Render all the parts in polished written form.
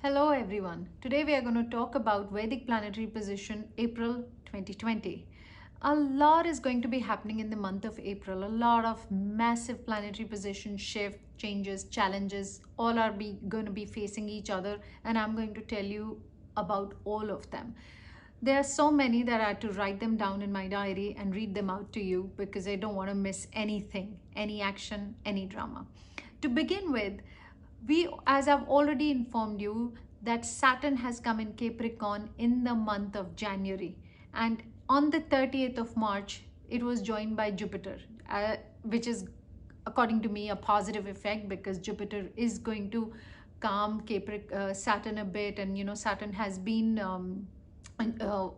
Hello everyone. Today we are going to talk about Vedic planetary position April 2020. A lot is going to be happening in the month of April. A lot of massive planetary position shift, changes, challenges, all are going to be facing each other, and I'm going to tell you about all of them. There are so many that I had to write them down in my diary and read them out to you because I don't want to miss anything, any action, any drama. To begin with, as I've already informed you, that Saturn has come in Capricorn in the month of January, and on the 30th of March it was joined by Jupiter, which is, according to me, a positive effect because Jupiter is going to calm Saturn a bit. And Saturn has been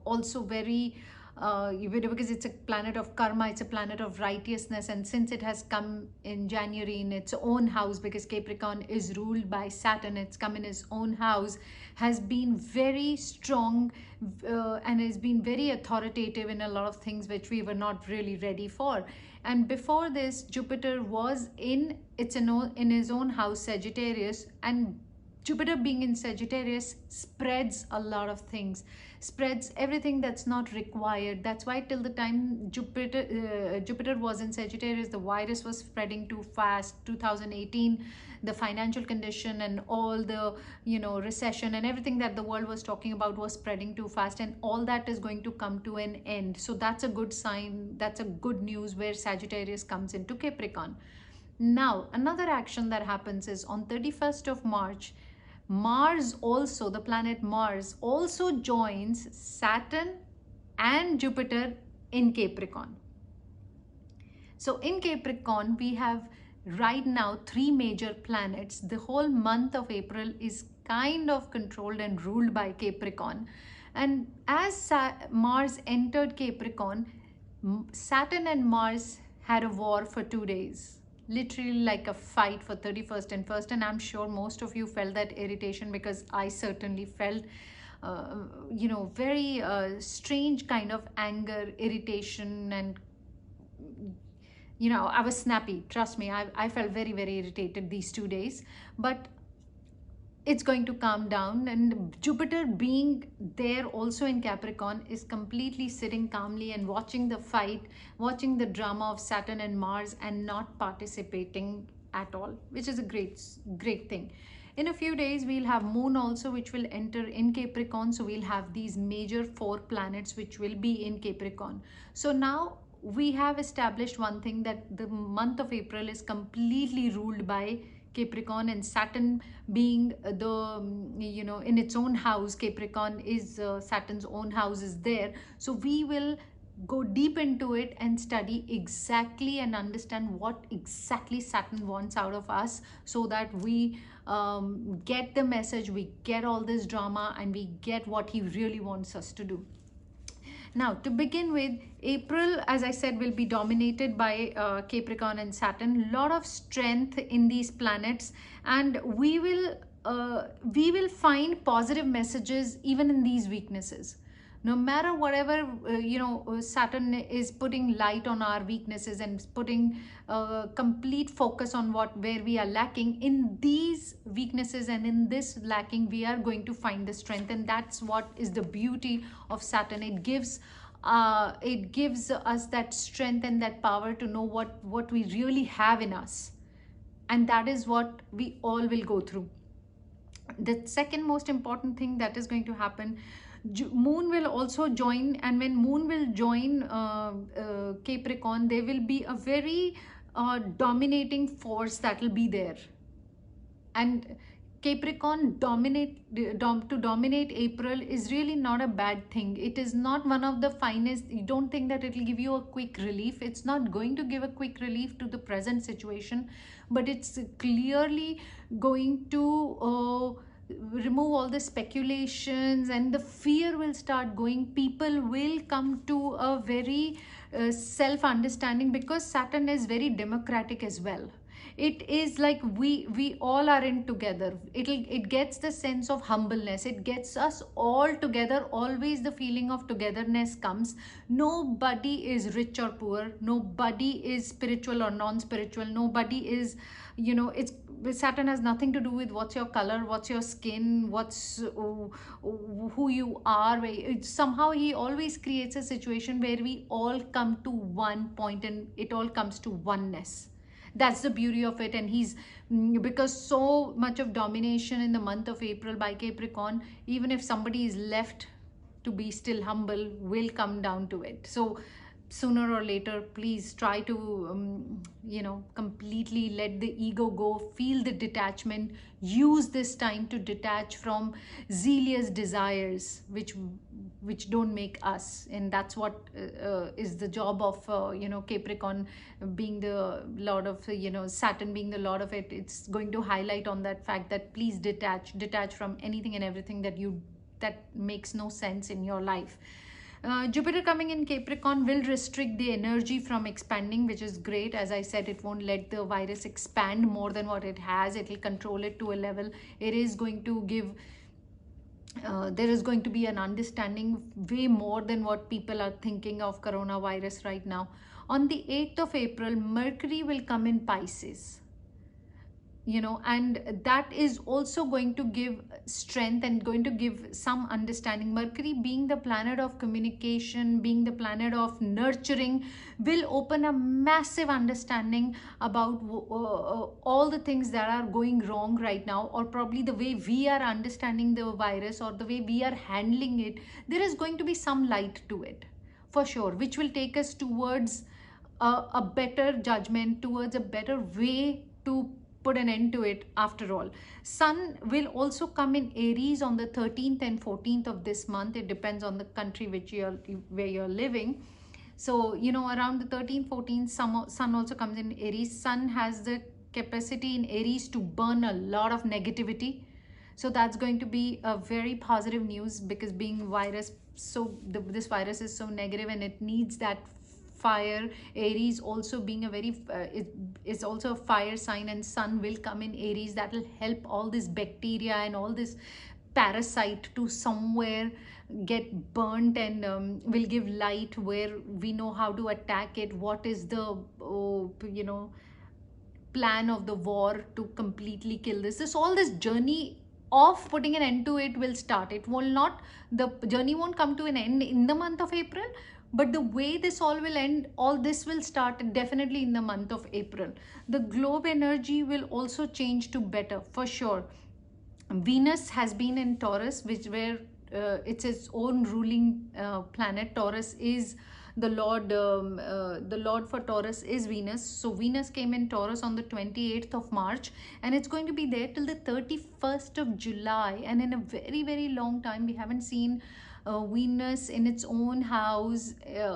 also very because it's a planet of karma, it's a planet of righteousness, and since it has come in January in its own house, because Capricorn is ruled by Saturn, it's come in its own house, has been very strong and has been very authoritative in a lot of things which we were not really ready for. And before this, Jupiter was in his own house, Sagittarius, and Jupiter being in Sagittarius spreads a lot of things, spreads everything that's not required. That's why till the time Jupiter was in Sagittarius, the virus was spreading too fast. 2018, the financial condition and all the recession and everything that the world was talking about was spreading too fast, and all that is going to come to an end. So that's a good sign. That's a good news where Sagittarius comes into Capricorn. Now, another action that happens is on 31st of March, Mars also, the planet Mars also joins Saturn and Jupiter in Capricorn. So in Capricorn, we have right now 3 major planets. The whole month of April is kind of controlled and ruled by Capricorn. And as Mars entered Capricorn, Saturn and Mars had a war for 2 days. Literally like a fight for 31st and 1st, and I'm sure most of you felt that irritation because I certainly felt very strange kind of anger, irritation, and I was snappy. Trust me, I felt very, very irritated these 2 days, but it's going to calm down. And Jupiter being there also in Capricorn is completely sitting calmly and watching the fight, watching the drama of Saturn and Mars, and not participating at all, which is a great thing. In a few days, we'll have Moon also, which will enter in Capricorn. So we'll have these major 4 planets which will be in Capricorn. So now we have established one thing, that the month of April is completely ruled by Capricorn, and Saturn being in its own house. Capricorn is Saturn's own house is there. So we will go deep into it and study exactly and understand what exactly Saturn wants out of us, so that we get the message, we get all this drama, and we get what he really wants us to do. Now, to begin with, April, as I said, will be dominated by Capricorn and Saturn. Lot of strength in these planets, and we will find positive messages even in these weaknesses. No matter whatever, Saturn is putting light on our weaknesses and putting complete focus on where we are lacking. In these weaknesses and in this lacking, we are going to find the strength, and that's what is the beauty of Saturn. It gives us that strength and that power to know what we really have in us, and that is what we all will go through. The second most important thing that is going to happen, Moon will also join, and when Moon will join Capricorn, there will be a very dominating force that will be there. And Capricorn to dominate April is really not a bad thing. It is not one of the finest. You don't think that it will give you a quick relief. It's not going to give a quick relief to the present situation, but it's clearly going to remove all the speculations, and the fear will start going. People will come to a very self-understanding, because Saturn is very democratic as well. It is like we all are in together. It gets the sense of humbleness. It gets us all together. Always the feeling of togetherness comes. Nobody is rich or poor. Nobody is spiritual or non-spiritual. Nobody is, it's Saturn has nothing to do with what's your color, what's your skin, what's who you are. Somehow he always creates a situation where we all come to one point and it all comes to oneness. That's the beauty of it. And he's because so much of domination in the month of April by Capricorn, even if somebody is left to be still humble, will come down to it. So sooner or later, please try to completely let the ego go, feel the detachment, use this time to detach from zealous desires which don't make us. And that's what is the job of Capricorn, being the lord of Saturn being the lord of it. It's going to highlight on that fact that please detach from anything and everything that makes no sense in your life. Jupiter coming in Capricorn will restrict the energy from expanding, which is great. As I said, it won't let the virus expand more than what it has. It will control it to a level. It is going to give there is going to be an understanding way more than what people are thinking of coronavirus right now. On the 8th of April, Mercury will come in Pisces, and that is also going to give strength and going to give some understanding. Mercury being the planet of communication, being the planet of nurturing, will open a massive understanding about all the things that are going wrong right now, or probably the way we are understanding the virus or the way we are handling it. There is going to be some light to it for sure, which will take us towards a better judgment, towards a better way to put an end to it. After all, Sun will also come in Aries on the 13th and 14th of this month. It depends on the country where you're living. So around the 13th 14th, Sun also comes in Aries. Sun has the capacity in Aries to burn a lot of negativity, so that's going to be a very positive news, because being virus, this virus is so negative and it needs that fire. Aries also being a very is also a fire sign, and Sun will come in Aries. That will help all this bacteria and all this parasite to somewhere get burnt, and will give light where we know how to attack it. What is the plan of the war to completely kill this all this journey of putting an end to it will start. It will not, the journey won't come to an end in the month of April, but the way this all will end, all this will start definitely in the month of April. The globe energy will also change to better for sure. Venus has been in Taurus, where it's its own ruling planet. Taurus is the lord for Taurus is Venus. So Venus came in Taurus on the 28th of March, and it's going to be there till the 31st of July. And in a very, very long time, we haven't seen Venus in its own house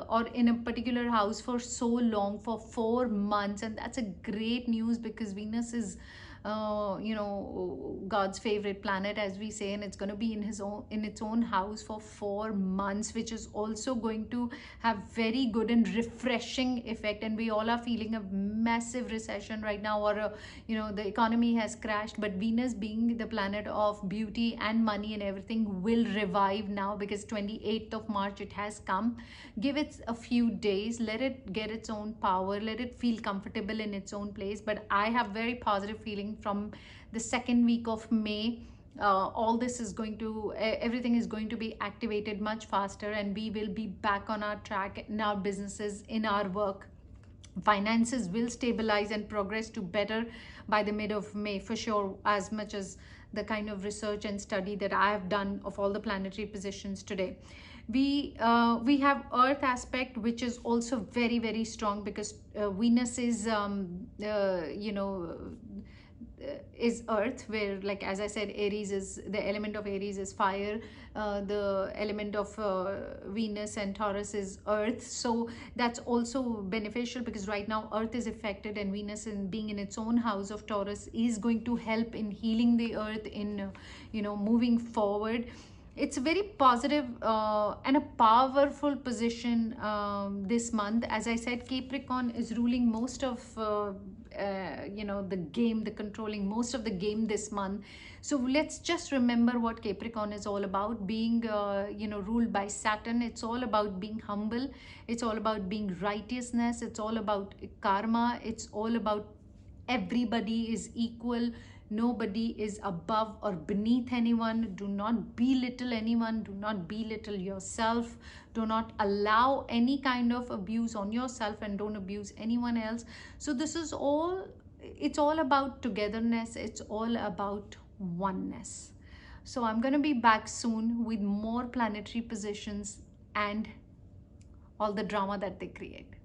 or in a particular house for so long, for 4 months. And that's a great news, because Venus is God's favorite planet, as we say, and it's going to be in its own house for 4 months, which is also going to have very good and refreshing effect. And we all are feeling a massive recession right now, or the economy has crashed, but Venus being the planet of beauty and money and everything will revive now, because 28th of March it has come. Give it a few days, let it get its own power, let it feel comfortable in its own place. But I have very positive feeling from the second week of May. All this is going to, everything is going to be activated much faster, and we will be back on our track in our businesses, in our work. Finances will stabilize and progress to better by the mid of May for sure, as much as the kind of research and study that I have done of all the planetary positions today. We have Earth aspect, which is also very, very strong, because Venus is is Earth, where, like as I said, Aries is the element of Aries is fire, the element of Venus and Taurus is Earth. So that's also beneficial, because right now Earth is affected, and Venus, in being in its own house of Taurus, is going to help in healing the Earth, in moving forward. It's a very positive and a powerful position this month. As I said, Capricorn is ruling most of the game, the controlling most of the game this month. So let's just remember what Capricorn is all about. Being ruled by Saturn, it's all about being humble, it's all about being righteousness, it's all about karma, it's all about Everybody is equal. Nobody is above or beneath anyone. Do not belittle anyone. Do not belittle yourself. Do not allow any kind of abuse on yourself, and don't abuse anyone else. So this is all, it's all about togetherness. It's all about oneness. So I'm going to be back soon with more planetary positions and all the drama that they create.